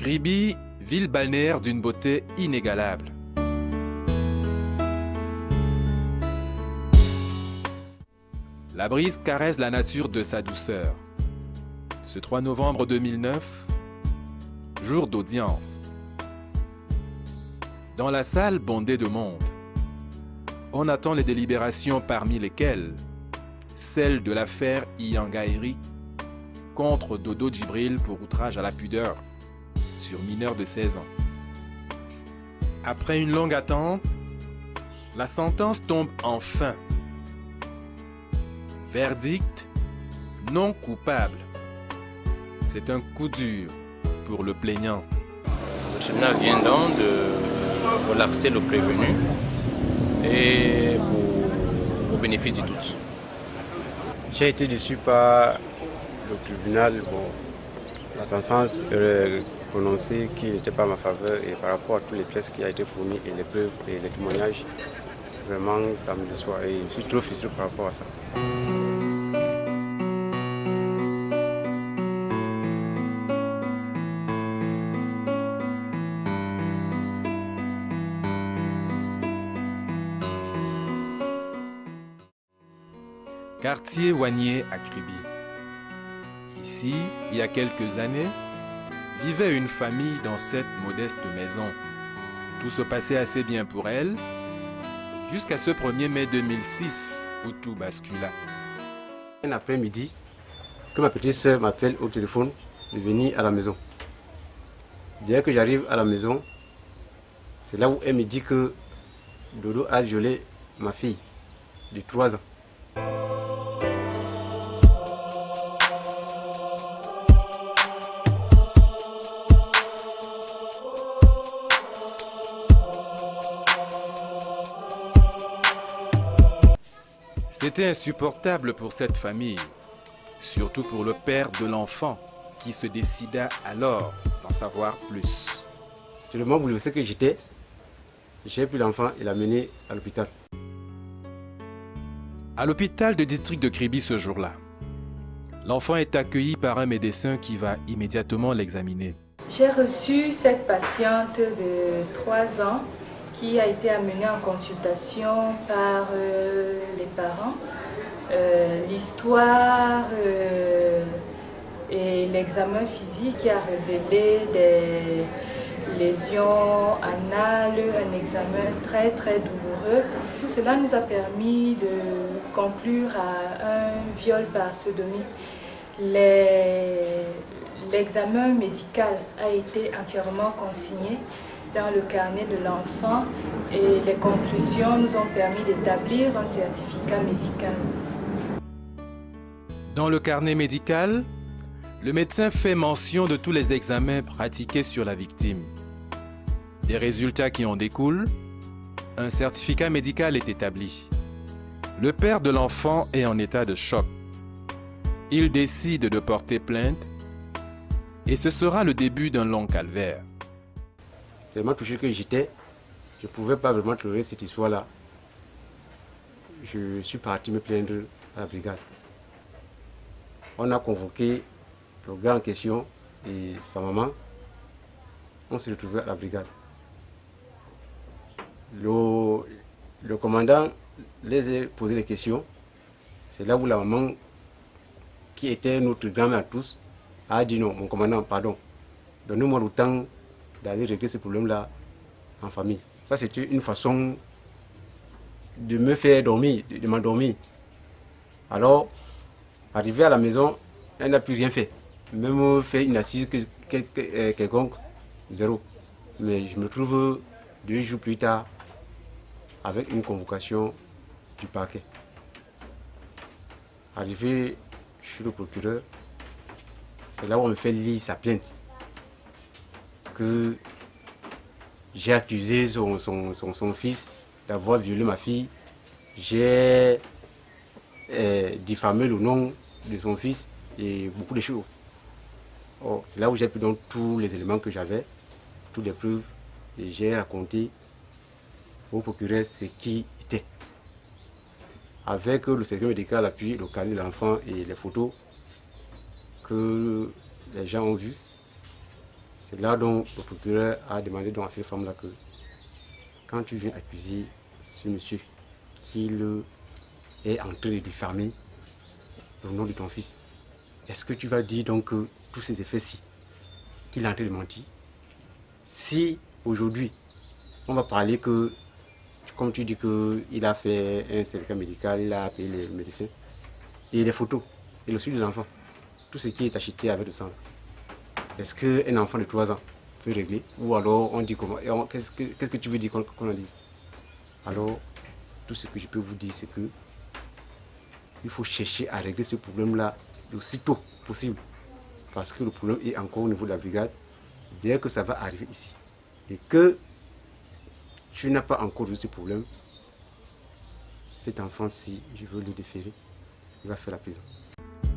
Kribi, ville balnéaire d'une beauté inégalable. La brise caresse la nature de sa douceur. Ce 3 novembre 2009, jour d'audience. Dans la salle bondée de monde, on attend les délibérations parmi lesquelles celle de l'affaire Iyangairi contre Dodo Djibril pour outrage à la pudeur sur mineur de 16 ans. Après une longue attente, la sentence tombe enfin. Verdict non coupable. C'est un coup dur pour le plaignant. Le tribunal vient donc de relaxer le prévenu et au bénéfice du doute. J'ai été déçu par le tribunal. La sentence prononcée qui n'était pas en ma faveur et par rapport à toutes les pièces qui ont été fournies et les preuves et les témoignages, vraiment ça me déçoit et je suis trop frustré par rapport à ça. Quartier Wanié à Kribi. Ici, il y a quelques années, vivait une famille dans cette modeste maison. Tout se passait assez bien pour elle, jusqu'à ce 1er mai 2006, où tout bascula. Un après-midi, que ma petite soeur m'appelle au téléphone de venir à la maison. Dès que j'arrive à la maison, c'est là où elle me dit que Dodo a violé ma fille de 3 ans. C'était insupportable pour cette famille, surtout pour le père de l'enfant, qui se décida alors d'en savoir plus. Tellement bouleversé que j'étais, j'ai pris l'enfant et l'ai mené à l'hôpital. À l'hôpital de district de Kribi ce jour-là, l'enfant est accueilli par un médecin qui va immédiatement l'examiner. J'ai reçu cette patiente de 3 ans qui a été amenée en consultation par les parents. L'histoire et l'examen physique qui a révélé des lésions anales, un examen très douloureux. Tout cela nous a permis de conclure à un viol par sodomie. L'examen médical a été entièrement consigné dans le carnet de l'enfant et les conclusions nous ont permis d'établir un certificat médical. Dans le carnet médical, le médecin fait mention de tous les examens pratiqués sur la victime. Des résultats qui en découlent, un certificat médical est établi. Le père de l'enfant est en état de choc. Il décide de porter plainte et ce sera le début d'un long calvaire. Tellement touché que j'étais, je ne pouvais pas vraiment tolérer cette histoire-là. Je suis parti me plaindre à la brigade. On a convoqué le gars en question et sa maman. On s'est retrouvés à la brigade. Le commandant les a posé des questions. C'est là où la maman, qui était notre grand-mère à tous, a dit non, mon commandant, pardon, donnez-moi le temps d'aller régler ce problème-là en famille. Ça, c'était une façon de me faire dormir, de m'endormir. Alors, arrivé à la maison, elle n'a plus rien fait. Même fait une assise quelconque, zéro. Mais je me trouve 2 jours plus tard avec une convocation du parquet. Arrivé chez le procureur, c'est là où on me fait lire sa plainte. Que j'ai accusé son fils d'avoir violé ma fille. J'ai diffamé le nom de son fils et beaucoup de choses. Oh, c'est là où j'ai pris donc tous les éléments que j'avais, toutes les preuves, et j'ai raconté au procureur ce qui était. Avec le certificat médical à l'appui, le carnet de l'enfant et les photos que les gens ont vues, C'est là dont le procureur a demandé donc à cette femme-là que quand tu viens accuser ce monsieur qu'il est en train de diffamer le nom de ton fils, est-ce que tu vas dire donc que tous ces effets-ci, qu'il est en train de mentir? Si aujourd'hui, on va parler que, comme tu dis qu'il a fait un certificat médical, il a payé les médecins, et les photos, et le suivi de l'enfant, tout ce qui est acheté avec le sang, est-ce qu'un enfant de 3 ans peut régler? Ou alors on dit comment? Qu'est-ce que tu veux dire qu'on en dise? Alors, tout ce que je peux vous dire, c'est que il faut chercher à régler ce problème-là le plus tôt possible. Parce que le problème est encore au niveau de la brigade. Dès que ça va arriver ici, et que tu n'as pas encore résolu ce problème, cet enfant-ci, je veux le déférer, il va faire la prison.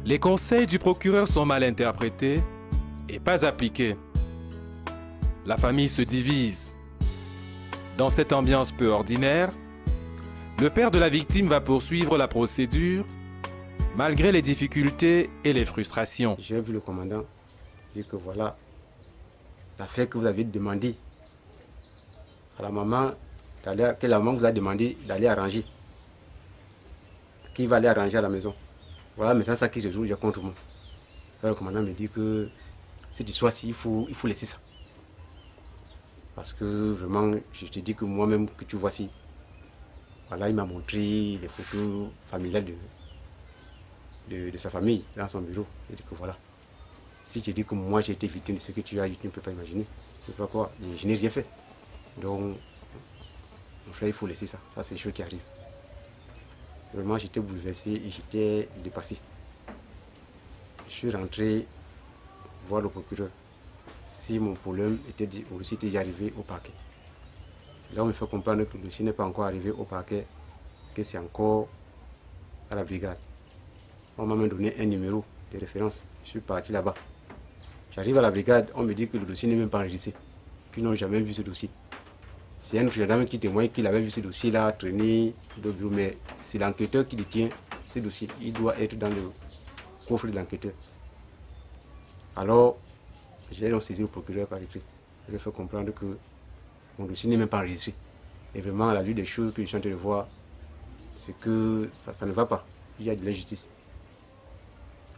Les conseils du procureur sont mal interprétés et pas appliqués. La famille se divise. Dans cette ambiance peu ordinaire, le père de la victime va poursuivre la procédure malgré les difficultés et les frustrations. J'ai vu le commandant dire que voilà, l'affaire que vous avez demandé à la maman, que la maman vous a demandé d'aller arranger, qui va aller arranger à la maison. Voilà maintenant ça qui se joue contre moi. Alors, le commandant me dit que cette histoire-ci, il faut laisser ça. Parce que vraiment, je te dis que moi-même, que tu vois si, voilà, il m'a montré les photos familiales de sa famille dans son bureau. Il dit que voilà, si tu dis que moi j'ai été victime de ce que tu as, tu ne peux pas imaginer. Je ne sais pas quoi, je n'ai rien fait. Donc, mon frère, il faut laisser ça. Ça, c'est les choses qui arrivent. Vraiment, j'étais bouleversé et j'étais dépassé. Je suis rentré voir le procureur si mon problème était aussi déjà arrivé au parquet. C'est là où on me fait comprendre que le dossier n'est pas encore arrivé au parquet, que c'est encore à la brigade. On m'a même donné un numéro de référence. Je suis parti là-bas. J'arrive à la brigade, on me dit que le dossier n'est même pas enregistré, qu'ils n'ont jamais vu ce dossier. C'est un gendarme qui témoigne qu'il avait vu ce dossier-là traîner au bureau, mais c'est l'enquêteur qui détient ce dossier. Il doit être dans le coffre de l'enquêteur. Alors, j'ai donc saisi le procureur par écrit. Je lui ai fait comprendre que mon dossier n'est même pas enregistré. Et vraiment, à la vue des choses que je suis en train de voir, c'est que ça ne va pas. Il y a de l'injustice.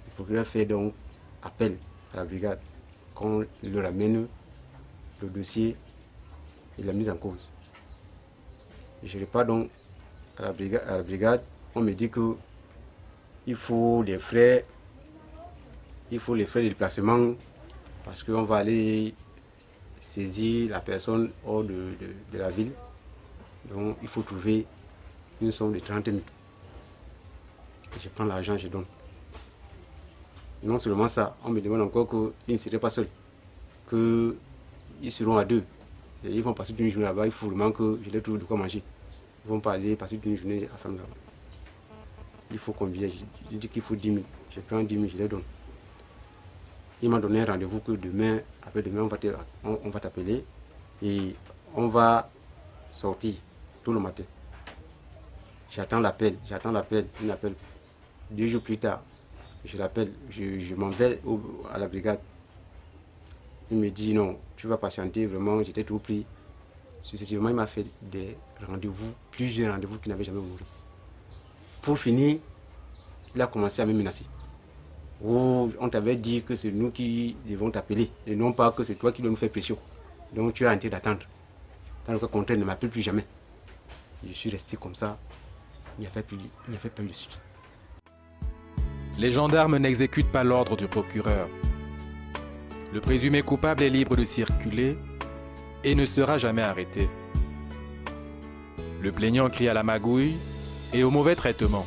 Le procureur fait donc appel à la brigade qu'on leur amène le dossier et la mise en cause. Je repars donc à la brigade, on me dit que il faut les frais de déplacement parce qu'on va aller saisir la personne hors de la ville. Donc il faut trouver une somme de 30 000. Je prends l'argent, je donne. Non seulement ça, on me demande encore qu'ils ne seraient pas seuls, qu'ils seront à 2. Et ils vont passer une journée là-bas, il faut vraiment que je les trouve de quoi manger. Ils vont pas aller passer une journée à femme là-bas. Il faut combien? Je dis qu'il faut 10 000. Je prends 10 000, je les donne. Il m'a donné un rendez-vous que demain, après-demain, on va t'appeler et on va sortir tout le matin. J'attends l'appel, il m'appelle. 2 jours plus tard, je l'appelle, je m'en vais à la brigade. Il me dit non, tu vas patienter, vraiment, j'étais tout pris. Successivement, il m'a fait des rendez-vous, plusieurs rendez-vous qui n'avaient jamais mouru. Pour finir, il a commencé à me menacer. Oh, on t'avait dit que c'est nous qui devons t'appeler, et non pas que c'est toi qui dois nous faire pression. Donc tu as intérêt d'attendre. Dans le cas contraire, ne m'appelle plus jamais. Je suis resté comme ça, il n'y a pas eu de suite. Les gendarmes n'exécutent pas l'ordre du procureur. Le présumé coupable est libre de circuler et ne sera jamais arrêté. Le plaignant crie à la magouille et au mauvais traitement.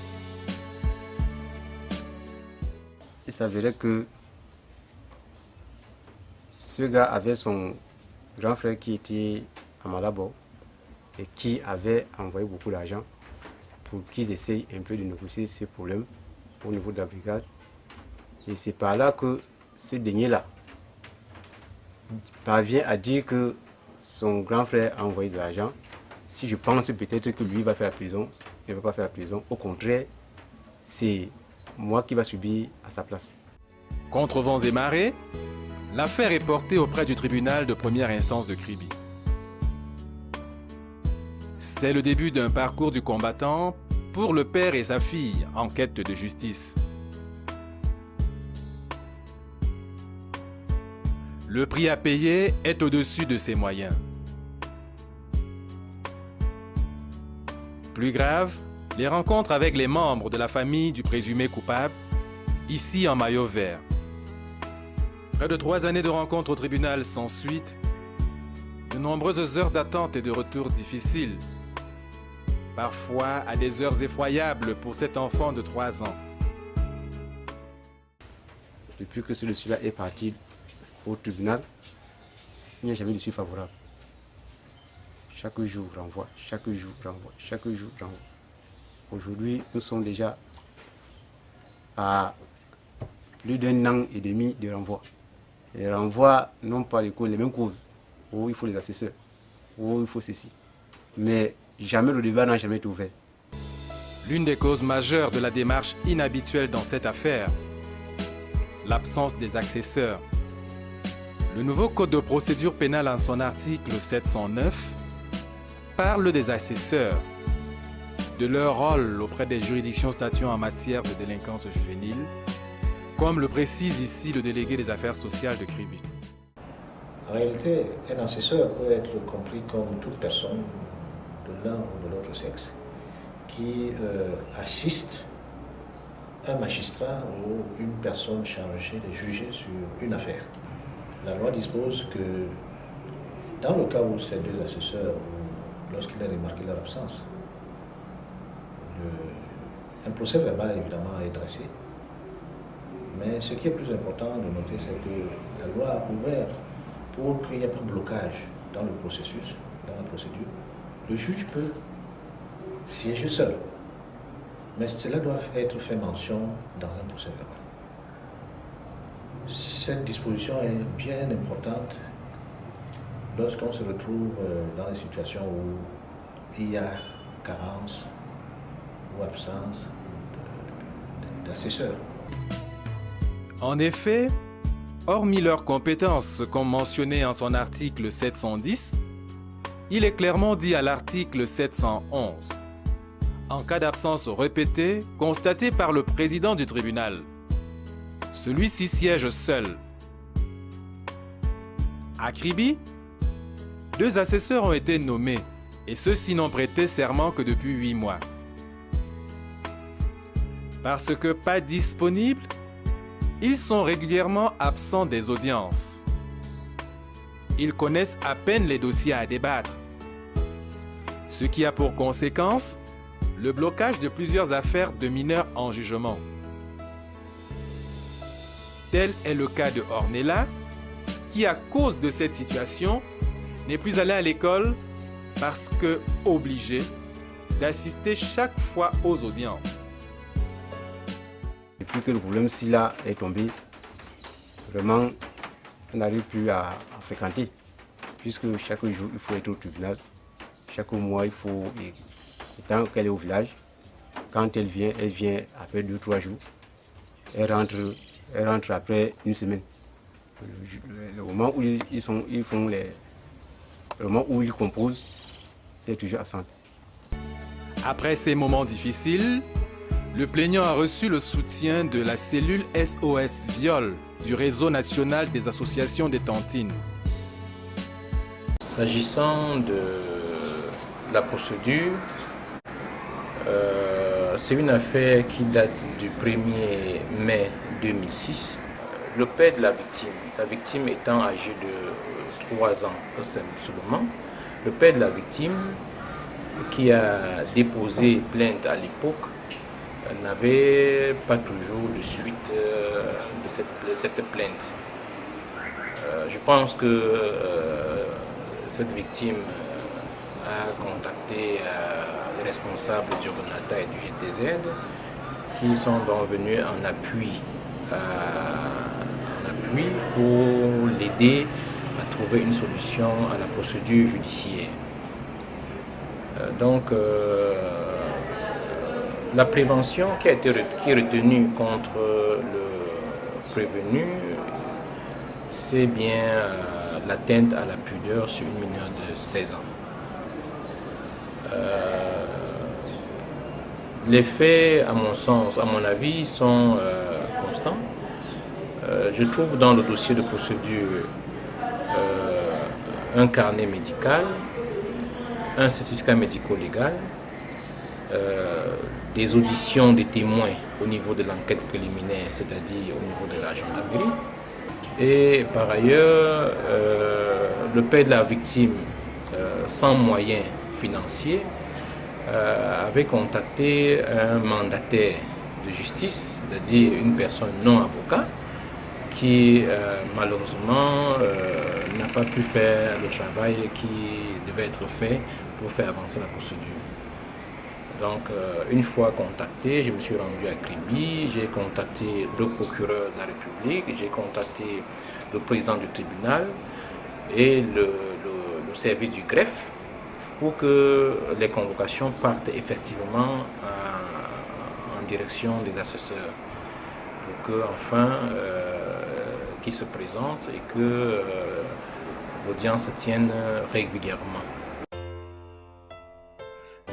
Il s'avérait que ce gars avait son grand frère qui était à Malabo et qui avait envoyé beaucoup d'argent pour qu'ils essayent un peu de négocier ces problèmes au niveau de la brigade. Et c'est par là que ce dernier-là parvient à dire que son grand frère a envoyé de l'argent. Si je pense peut-être que lui va faire la prison, il ne va pas faire la prison. Au contraire, c'est moi qui va subir à sa place. Contre vents et marées, L'affaire est portée auprès du tribunal de première instance de Kribi. C'est le début d'un parcours du combattant pour le père et sa fille en quête de justice. Le prix à payer est au-dessus de ses moyens. Plus grave, les rencontres avec les membres de la famille du présumé coupable, ici en maillot vert. Près de 3 années de rencontres au tribunal sans suite, de nombreuses heures d'attente et de retour difficiles, parfois à des heures effroyables pour cet enfant de 3 ans. Depuis que celui-là est parti au tribunal, il n'y a jamais de suite favorable. Chaque jour, renvoi, chaque jour, renvoi, chaque jour, renvoi. Aujourd'hui, nous sommes déjà à plus d'1 an et demi de renvoi. Les renvois n'ont pas les mêmes causes. Oh, il faut les assesseurs. Oh, il faut ceci. Mais jamais le débat n'a jamais été ouvert. L'une des causes majeures de la démarche inhabituelle dans cette affaire, l'absence des accesseurs. Le nouveau code de procédure pénale en son article 709 parle des assesseurs, de leur rôle auprès des juridictions statuant en matière de délinquance juvénile, comme le précise ici le délégué des affaires sociales de Kribi. En réalité, un assesseur peut être compris comme toute personne de l'un ou de l'autre sexe qui assiste un magistrat ou une personne chargée de juger sur une affaire. La loi dispose que dans le cas où ces 2 assesseurs, lorsqu'il a remarqué leur absence, un procès verbal évidemment est dressé. Mais ce qui est plus important de noter, c'est que la loi a ouvert pour qu'il n'y ait pas de blocage dans le processus, dans la procédure. Le juge peut siéger seul, mais cela doit être fait mention dans un procès verbal. Cette disposition est bien importante lorsqu'on se retrouve dans des situations où il y a carence ou absence d'assesseurs. En effet, hormis leurs compétences comme mentionné en son article 710, il est clairement dit à l'article 711, en cas d'absence répétée constatée par le président du tribunal, celui-ci siège seul. À Kribi, 2 assesseurs ont été nommés et ceux-ci n'ont prêté serment que depuis 8 mois. Parce que pas disponibles, ils sont régulièrement absents des audiences. Ils connaissent à peine les dossiers à débattre, ce qui a pour conséquence le blocage de plusieurs affaires de mineurs en jugement. Tel est le cas de Ornella, qui à cause de cette situation n'est plus allé à l'école parce que obligé d'assister chaque fois aux audiences. Depuis que le problème là est tombé, vraiment, on n'arrive plus à fréquenter. Puisque chaque jour, il faut être au tribunal. Chaque mois, il faut, tant qu'elle est au village, quand elle vient après 2-3 jours. Elle rentre après 1 semaine. Le moment où le moment où ils composent, elle est toujours absente. Après ces moments difficiles, le plaignant a reçu le soutien de la cellule SOS Viol du réseau national des associations des tantines. S'agissant de la procédure, c'est une affaire qui date du 1er mai 2006. Le père de la victime étant âgé de 3 ans seulement, le père de la victime qui a déposé plainte à l'époque n'avait pas toujours de suite de cette plainte. Je pense que cette victime a contacté les responsables du RONATA et du GTZ qui sont donc venus en appui pour l'aider à trouver une solution à la procédure judiciaire. Donc, la prévention qui est retenue contre le prévenu, c'est bien l'atteinte à la pudeur sur une mineure de 16 ans. Les faits, à mon sens, à mon avis, sont constants. Je trouve dans le dossier de procédure un carnet médical, un certificat médico-légal, des auditions des témoins au niveau de l'enquête préliminaire, c'est-à-dire au niveau de la gendarmerie. Et par ailleurs, le père de la victime, sans moyens financiers, avait contacté un mandataire de justice, c'est-à-dire une personne non avocat, qui malheureusement n'a pas pu faire le travail qui devait être fait pour faire avancer la procédure. Donc une fois contacté, je me suis rendu à Kribi, j'ai contacté le procureur de la République, j'ai contacté le président du tribunal et le service du greffe pour que les convocations partent effectivement en direction des assesseurs, pour que enfin qu'ils se présentent et que l'audience se tienne régulièrement.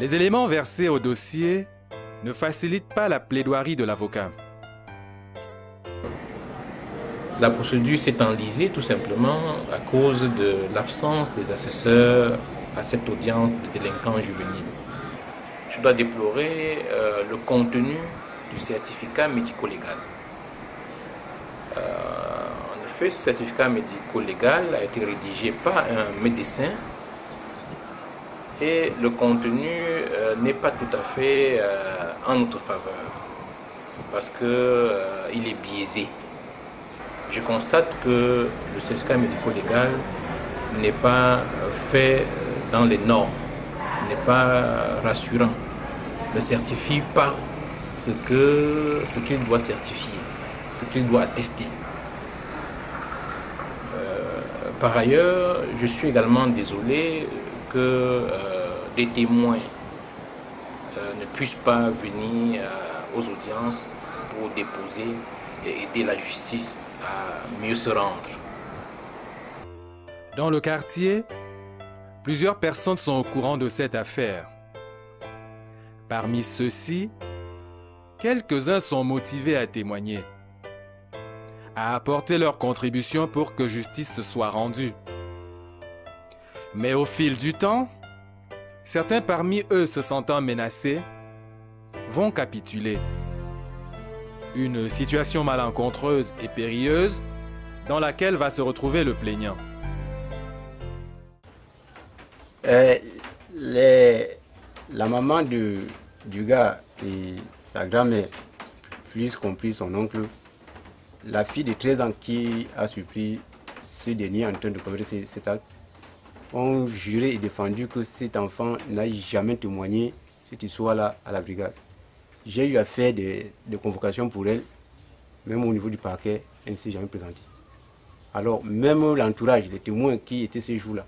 Les éléments versés au dossier ne facilitent pas la plaidoirie de l'avocat. La procédure s'est enlisée tout simplement à cause de l'absence des assesseurs à cette audience de délinquants juvéniles. Je dois déplorer le contenu du certificat médico-légal. En effet, ce certificat médico-légal a été rédigé par un médecin et le contenu n'est pas tout à fait en notre faveur parce qu'il est biaisé. Je constate que le certificat médico-légal n'est pas fait dans les normes, n'est pas rassurant, ne certifie pas ce qu'il doit certifier, ce qu'il doit attester. Par ailleurs, je suis également désolé que des témoins ne puissent pas venir aux audiences pour déposer et aider la justice à mieux se rendre. Dans le quartier, plusieurs personnes sont au courant de cette affaire. Parmi ceux-ci, quelques-uns sont motivés à témoigner, à apporter leur contribution pour que justice soit rendue. Mais au fil du temps, certains parmi eux se sentant menacés vont capituler. Une situation malencontreuse et périlleuse dans laquelle va se retrouver le plaignant. La maman du gars et sa grand-mère, plus compris son oncle, la fille de 13 ans qui a surpris ce dernier en train de commettre cet acte, ont juré et défendu que cet enfant n'a jamais témoigné cette histoire-là à la brigade. J'ai eu à faire des convocations pour elle, même au niveau du parquet, elle ne s'est jamais présentée. Alors, même l'entourage, les témoins qui étaient ces jours-là,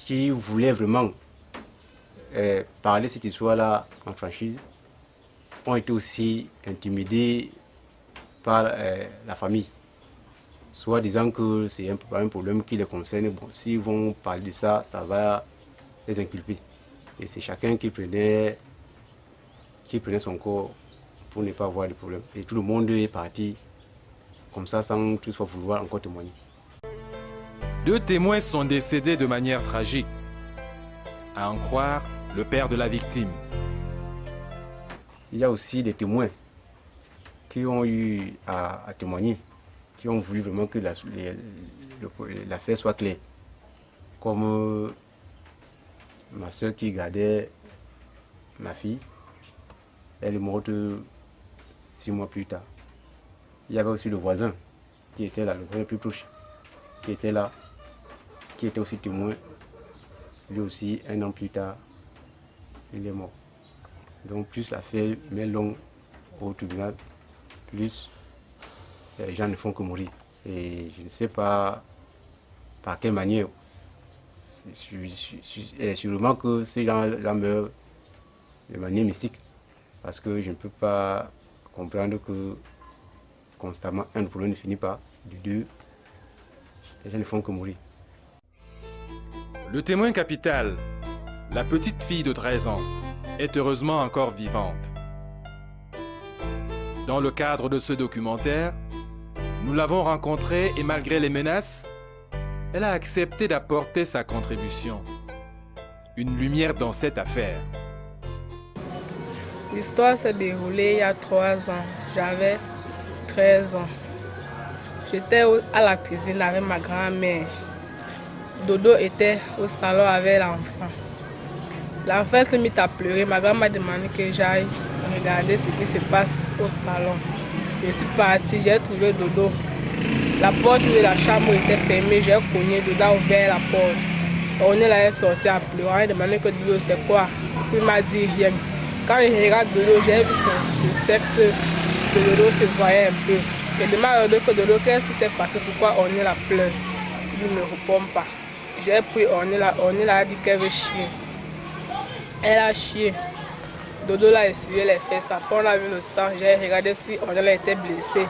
qui voulaient vraiment parler cette histoire-là en franchise, ont été aussi intimidés par la famille, soit disant que c'est un problème qui les concerne. Bon, s'ils vont parler de ça, ça va les inculper. Et c'est chacun qui prenait son corps pour ne pas avoir de problème. Et tout le monde est parti comme ça sans toutefois vouloir encore témoigner. 2 témoins sont décédés de manière tragique. À en croire le père de la victime. Il y a aussi des témoins qui ont eu à témoigner, qui ont voulu vraiment que l'affaire soit claire. Comme ma soeur qui gardait ma fille, elle est morte 6 mois plus tard. Il y avait aussi le voisin qui était là, le voisin plus proche, qui était là, qui était aussi témoin. Lui aussi, 1 an plus tard, il est mort. Donc plus l'affaire met long au tribunal, plus les gens ne font que mourir. Et je ne sais pas par quelle manière. Sûrement que ces gens-là meurent de manière mystique. Parce que je ne peux pas comprendre que constamment un problème ne finit pas. De 2, les gens ne font que mourir. Le témoin capital, la petite fille de 13 ans, est heureusement encore vivante. Dans le cadre de ce documentaire, nous l'avons rencontrée et malgré les menaces, elle a accepté d'apporter sa contribution. Une lumière dans cette affaire. L'histoire s'est déroulée il y a 3 ans. J'avais 13 ans. J'étais à la cuisine avec ma grand-mère. Dodo était au salon avec l'enfant. L'enfant s'est mis à pleurer. Ma grand-mère m'a demandé que j'aille regarder ce qui se passe au salon. Je suis partie, j'ai trouvé Dodo. La porte de la chambre était fermée, j'ai cogné, Dodo a ouvert la porte. On est sorti à pleurer, il a demandé que Dodo c'est quoi. Il m'a dit rien. Quand je regarde Dodo, j'ai vu le sexe de Dodo se voyait un peu. Je demande à Dodo qu'est-ce qui s'est passé, pourquoi on est la pleure. Il ne me répond pas. J'ai pris Ornella, Ornella a dit qu'elle veut chier. Elle a chié. Dodo l'a essuyé les fesses, après on a vu le sang, j'ai regardé si Ornella était blessée.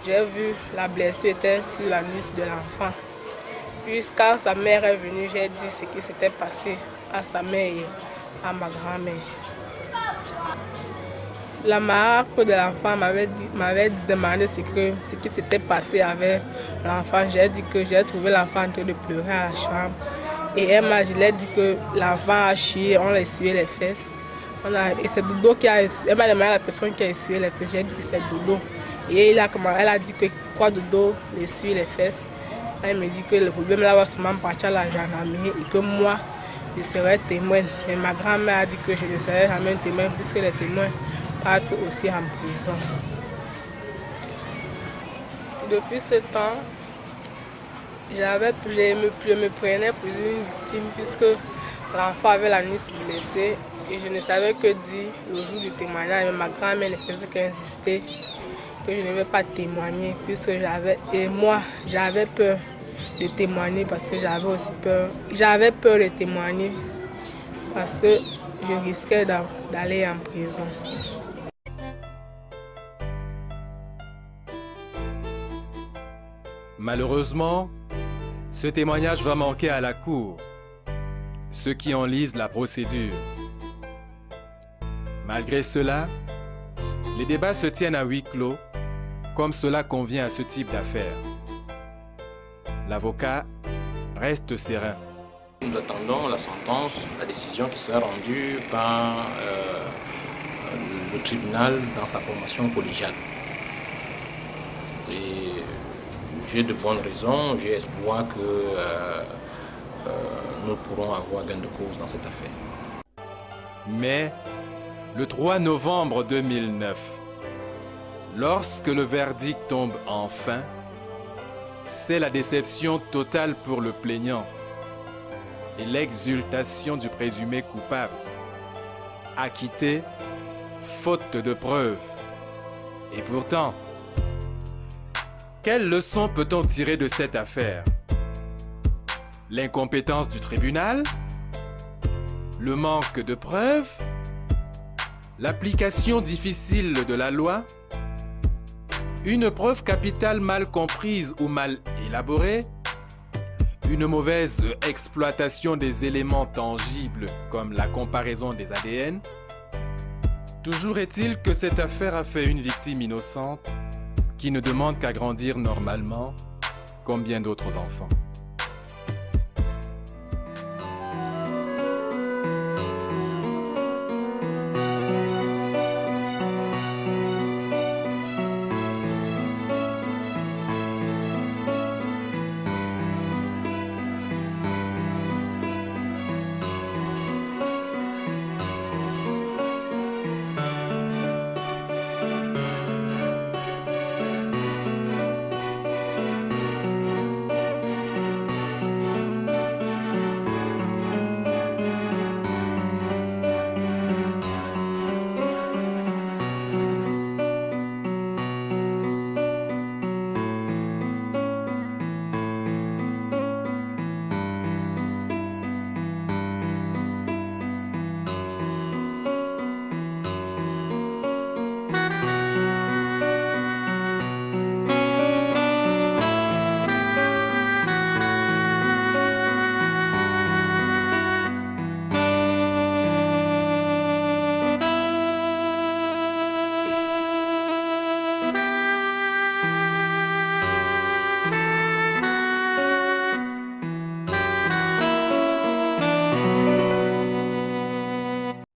J'ai vu la blessure était sur la nuque de l'enfant. Puis quand sa mère est venue, j'ai dit ce qui s'était passé à sa mère et à ma grand-mère. La marque de l'enfant m'avait demandé ce qui s'était passé avec l'enfant. J'ai dit que j'ai trouvé l'enfant en train de pleurer à la chambre. Et je lui ai dit que l'enfant a chié, on l'a essuyé les fesses. Et c'est Dodo qui a essuyé. Elle m'a demandé à la personne qui a essuyé les fesses. J'ai dit que c'est Dodo. Et elle a dit que quoi Dodo essuie les fesses. Elle me dit que le problème là va seulement partir à la gendarmerie et que moi je serai témoin. Mais ma grand-mère a dit que je ne serai jamais témoin puisque les témoins partent aussi en prison. Depuis ce temps, je me prenais pour une victime puisque l'enfant avait la nuque blessée et je ne savais que dire le jour du témoignage. Mais ma grand-mère ne faisait qu'insister que je ne vais pas témoigner puisque j'avais peur de témoigner parce que j'avais aussi peur. J'avais peur de témoigner parce que je risquais d'aller en prison. Malheureusement, ce témoignage va manquer à la cour, ceux qui en lisent la procédure. Malgré cela, les débats se tiennent à huis clos, comme cela convient à ce type d'affaires. L'avocat reste serein. Nous attendons la sentence, la décision qui sera rendue par le tribunal dans sa formation collégiale. Et j'ai de bonnes raisons, j'ai espoir que nous pourrons avoir gain de cause dans cette affaire. Mais le 3 novembre 2009, lorsque le verdict tombe enfin, c'est la déception totale pour le plaignant et l'exultation du présumé coupable, acquitté faute de preuves. Et pourtant, quelle leçon peut-on tirer de cette affaire? L'incompétence du tribunal? Le manque de preuves? L'application difficile de la loi? Une preuve capitale mal comprise ou mal élaborée? Une mauvaise exploitation des éléments tangibles comme la comparaison des ADN? Toujours est-il que cette affaire a fait une victime innocente qui ne demande qu'à grandir normalement comme bien d'autres enfants.